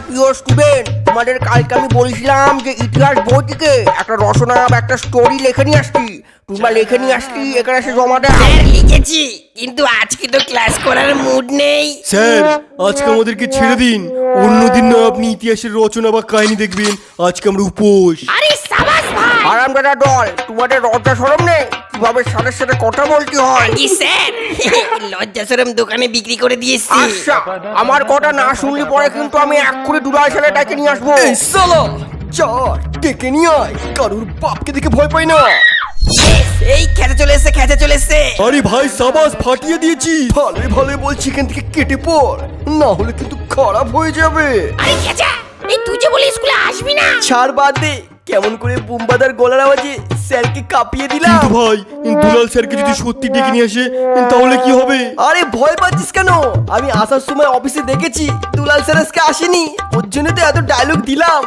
প্রিয় স্টুডেন্ট, তোমাদের কালকে আমি বলেছিলাম যে ইতিহাস বই থেকে একটা রচনা বা একটা স্টোরি লেখে নিয়ে আসছি। তোমরা লেখে নিয়ে আসছি, এখানে এসে জমা দাও। স্যার লিখেছি, কিন্তু আজকে তো ক্লাস করার মুড নেই। স্যার আজকে আমাদেরকে ছেড়ে দিন, অন্যদিন না আপনি ইতিহাসের রচনা বা কাহিনী দেখবেন, আজকে আমরা উপোস। আরে সাবাস ভাই। আরামদাদা দল, তোমাদের লজ্জা শরম নেই? কিভাবে স্যারের সাথে কথা বলতে হয়? জি স্যার, লজ্জাসরম দোকানে বিক্রি করে দিয়েছি। আচ্ছা, আমার কথা না শুনলে পরে কিন্তু আমি এক্ষুনি দুলাল ছেলে ডেকে নিয়ে আসবো। এই সালা চার ডেকে নিয়ে আয়, কারুর বাপকে দেখে ভয় পাই না। এই খেতে চলে এসে, খেতে চলে এসে। আরে ভাই সাবাস, ফাটিয়ে দিয়েছি। ভালো ভালো বলছি, এখান থেকে কেটে পড়, না হলে কিন্তু খারাপ হয়ে যাবে। আরে খেচা, এই তুই যে বলে স্কুলে আসবি না। ছাড় বাদ দে, কেমন করে বুম্বাদার গলার আওয়াজে স্যারকে কাঁপিয়ে দিলাম। কিন্তু ভাই দুলাল স্যারকে যদি সত্যি ডেকে নিয়ে আসে তাহলে কি হবে? আরে ভয় পাচ্ছিস কেন? আমি আসার সময় অফিসে দেখেছি দুলাল স্যার আজকে আসেনি, ওর জন্য তো এত ডায়লগ দিলাম।